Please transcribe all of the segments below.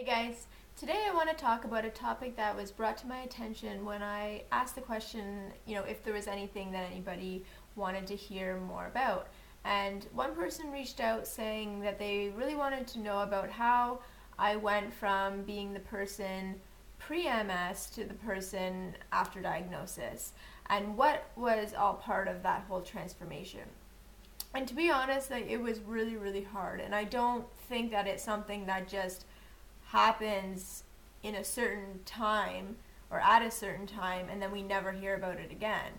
Hey guys, today I want to talk about a topic that was brought to my attention when I asked the question, if there was anything that anybody wanted to hear more about. And one person reached out saying that they really wanted to know about how I went from being the person pre-MS to the person after diagnosis and what was all part of that whole transformation. And to be honest, it was really, really hard. And I don't think that it's something that just happens in a certain time or at a certain time and then we never hear about it again.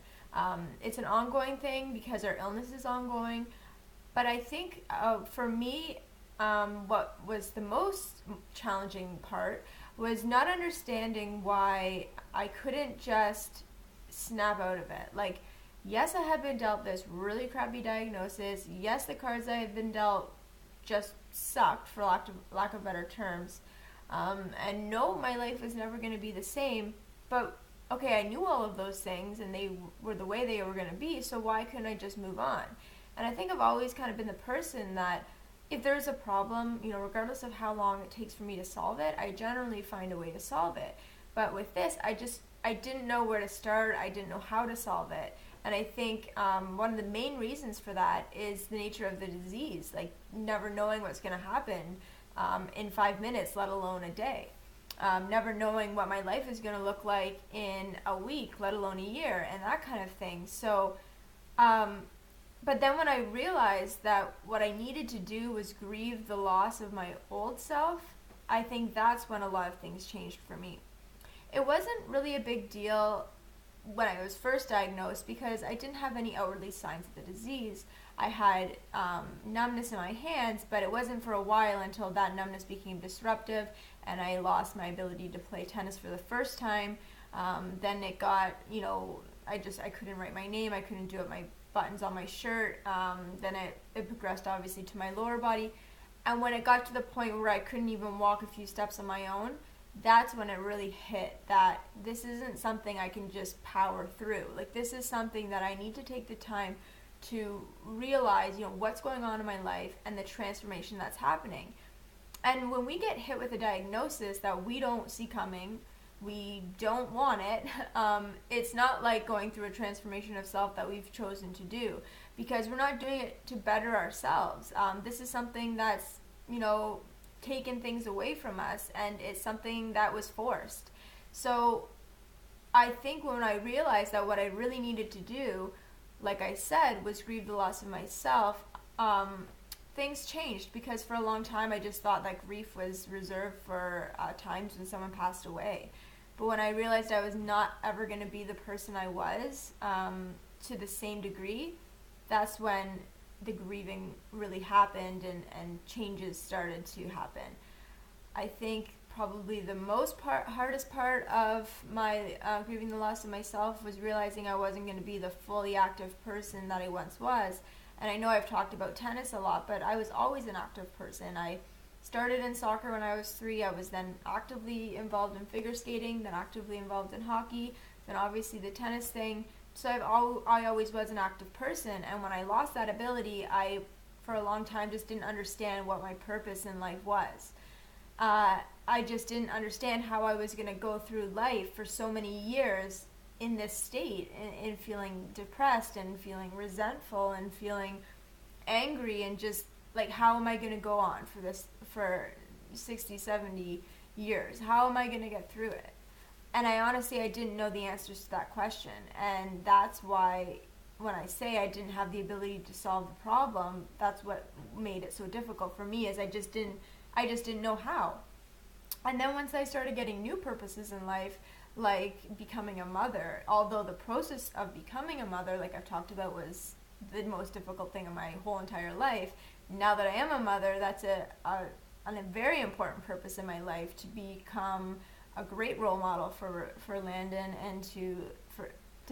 It's an ongoing thing because our illness is ongoing. But I think for me, what was the most challenging part was not understanding why I couldn't just snap out of it. Like, yes, I had been dealt this really crappy diagnosis. Yes, the cards I had been dealt just sucked, for lack of better terms. And no, my life was never going to be the same. But okay, I knew all of those things, and they were the way they were going to be. So why couldn't I just move on? And I think I've always kind of been the person that if there's a problem, regardless of how long it takes for me to solve it, I generally find a way to solve it. But with this, I didn't know where to start. I didn't know how to solve it. And I think one of the main reasons for that is the nature of the disease, like never knowing what's going to happen in 5 minutes, let alone a day. Never knowing what my life is going to look like in a week, let alone a year, and that kind of thing. So, but then when I realized that what I needed to do was grieve the loss of my old self, I think that's when a lot of things changed for me. It wasn't really a big deal when I was first diagnosed because I didn't have any outwardly signs of the disease. I had numbness in my hands, but it wasn't for a while until that numbness became disruptive and I lost my ability to play tennis for the first time. Then it got, I couldn't write my name, I couldn't do up my buttons on my shirt. Then it progressed obviously to my lower body. And when it got to the point where I couldn't even walk a few steps on my own, that's when it really hit that this isn't something I can just power through. Like, this is something that I need to take the time to realize, what's going on in my life and the transformation that's happening. And when we get hit with a diagnosis that we don't see coming, we don't want it, it's not like going through a transformation of self that we've chosen to do because we're not doing it to better ourselves. This is something that's, taken things away from us, and it's something that was forced. So I think when I realized that what I really needed to do, like I said, was grieve the loss of myself, things changed because for a long time I just thought that grief was reserved for times when someone passed away. But when I realized I was not ever going to be the person I was to the same degree, that's when the grieving really happened and changes started to happen. I think probably the hardest part of my grieving the loss of myself was realizing I wasn't going to be the fully active person that I once was. And I know I've talked about tennis a lot, but I was always an active person. I started in soccer when I was 3. I was then actively involved in figure skating, then actively involved in hockey, then obviously the tennis thing. So I always was an active person, and when I lost that ability, I, for a long time, just didn't understand what my purpose in life was. I just didn't understand how I was going to go through life for so many years in this state, in feeling depressed and feeling resentful and feeling angry and just, like, how am I going to go on for 60, 70 years? How am I going to get through it? And I didn't know the answers to that question. And that's why when I say I didn't have the ability to solve the problem, that's what made it so difficult for me, is I just didn't know how. And then once I started getting new purposes in life, like becoming a mother, although the process of becoming a mother, like I've talked about, was the most difficult thing in my whole entire life, now that I am a mother, that's a very important purpose in my life, to become a great role model for Landon and to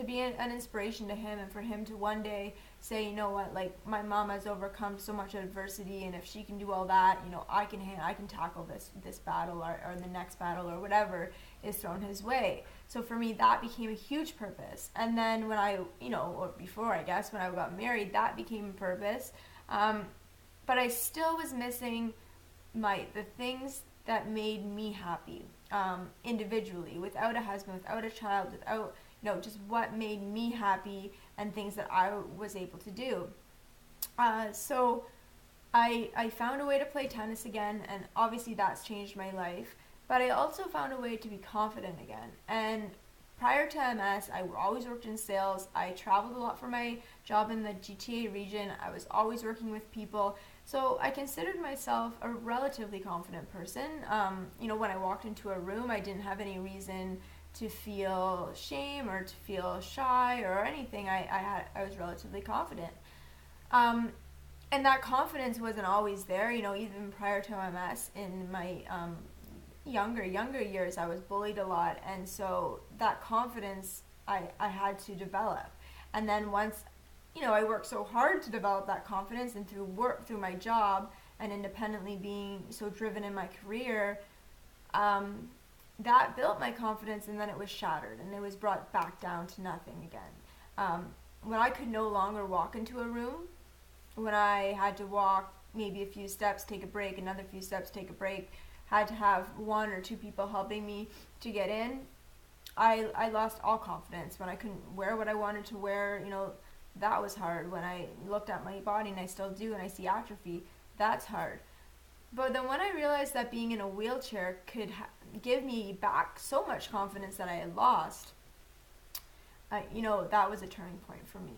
be an inspiration to him, and for him to one day say, you know what, like, my mom has overcome so much adversity, and if she can do all that, I can tackle this battle or the next battle or whatever is thrown his way. So for me, that became a huge purpose. And then when or before, I guess, when I got married, that became a purpose. But I still was missing the things that made me happy, individually, without a husband, without a child, without, just what made me happy and things that I was able to do. So I found a way to play tennis again, and obviously that's changed my life. But I also found a way to be confident again. And prior to MS, I always worked in sales. I traveled a lot for my job in the GTA region. I was always working with people. So I considered myself a relatively confident person. When I walked into a room, I didn't have any reason to feel shame or to feel shy or anything. I was relatively confident. And that confidence wasn't always there, even prior to MS. In my younger years, I was bullied a lot, and so that confidence I had to develop. And then once, I worked so hard to develop that confidence, and through work, through my job, and independently being so driven in my career, that built my confidence, and then it was shattered, and it was brought back down to nothing again. When I could no longer walk into a room, when I had to walk maybe a few steps, take a break, another few steps, take a break, had to have one or two people helping me to get in, I lost all confidence. When I couldn't wear what I wanted to wear, that was hard. When I looked at my body, and I still do, and I see atrophy, that's hard. But then when I realized that being in a wheelchair could give me back so much confidence that I had lost, that was a turning point for me.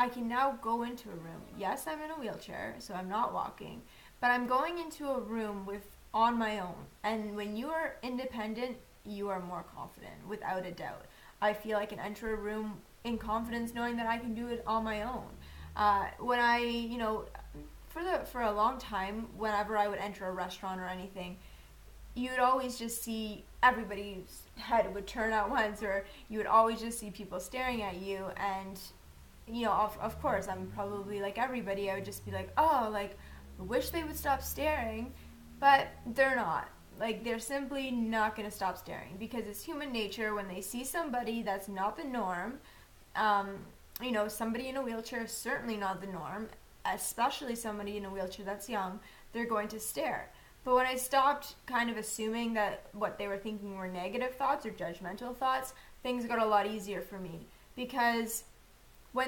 I can now go into a room. Yes, I'm in a wheelchair, so I'm not walking, but I'm going into a room on my own. And when you are independent, you are more confident, without a doubt. I feel I can enter a room in confidence, knowing that I can do it on my own. When I, for a long time, whenever I would enter a restaurant or anything, you would always just see everybody's head would turn at once, or you would always just see people staring at you. And of course, I'm probably like everybody. I would just be like, oh, like, I wish they would stop staring, but they're not. Like, they're simply not going to stop staring, because it's human nature. When they see somebody that's not the norm, somebody in a wheelchair is certainly not the norm, especially somebody in a wheelchair that's young, they're going to stare. But when I stopped kind of assuming that what they were thinking were negative thoughts or judgmental thoughts, things got a lot easier for me, because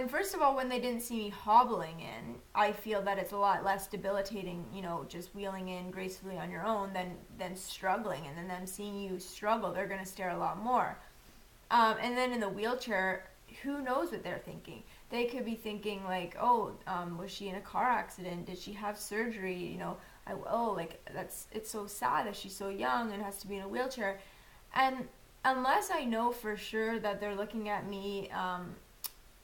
first of all, when they didn't see me hobbling in, I feel that it's a lot less debilitating, just wheeling in gracefully on your own than struggling. And then them seeing you struggle, they're going to stare a lot more. And then in the wheelchair, who knows what they're thinking? They could be thinking like, oh, was she in a car accident? Did she have surgery? It's so sad that she's so young and has to be in a wheelchair. And unless I know for sure that they're looking at me,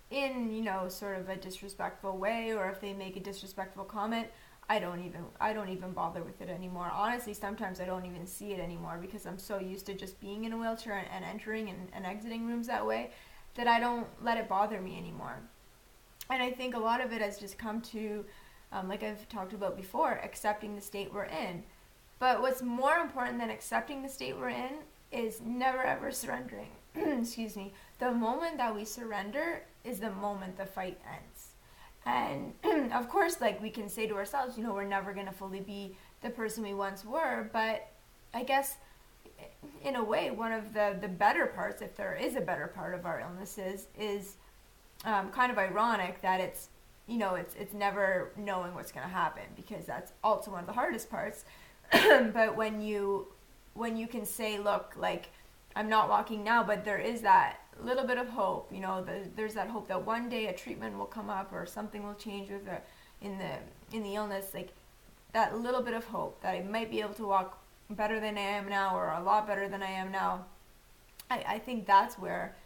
in sort of a disrespectful way, or if they make a disrespectful comment, I don't even bother with it anymore. Honestly, sometimes I don't even see it anymore, because I'm so used to just being in a wheelchair and entering and exiting rooms that way, that I don't let it bother me anymore. And I think a lot of it has just come to, like I've talked about before, accepting the state we're in. But what's more important than accepting the state we're in is never ever surrendering. Excuse me. The moment that we surrender is the moment the fight ends. And of course, like, we can say to ourselves, we're never going to fully be the person we once were. But I guess in a way, one of the better parts, if there is a better part of our illnesses, is kind of ironic that it's never knowing what's going to happen, because that's also one of the hardest parts. But when you can say, look, like, I'm not walking now, but there is that little bit of hope, there's that hope that one day a treatment will come up, or something will change in the illness, like, that little bit of hope that I might be able to walk better than I am now, or a lot better than I am now. I think that's where,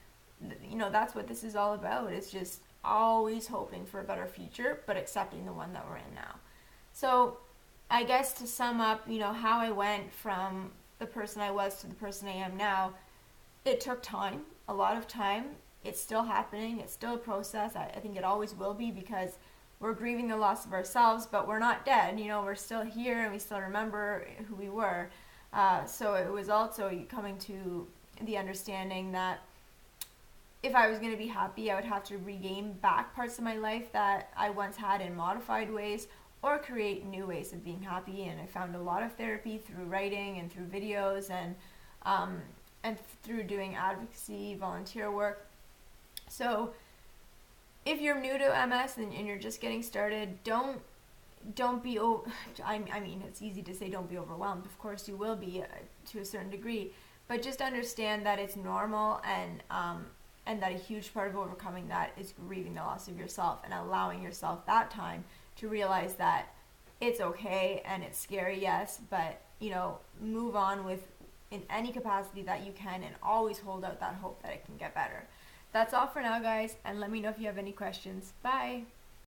that's what this is all about. It's just always hoping for a better future, but accepting the one that we're in now. So I guess to sum up, how I went from the person I was to the person I am now, it took time, a lot of time. It's still happening. It's still a process. I think it always will be, because we're grieving the loss of ourselves, but we're not dead. We're still here, and we still remember who we were. So it was also coming to the understanding that if I was going to be happy, I would have to regain back parts of my life that I once had in modified ways, or create new ways of being happy. And I found a lot of therapy through writing and through videos and through doing advocacy, volunteer work. So if you're new to MS and you're just getting started, don't be I mean, it's easy to say don't be overwhelmed. Of course you will be to a certain degree, but just understand that it's normal, and that a huge part of overcoming that is grieving the loss of yourself and allowing yourself that time to realize that it's okay and it's scary, yes, but move on with in any capacity that you can, and always hold out that hope that it can get better. That's all for now, guys, and let me know if you have any questions. Bye.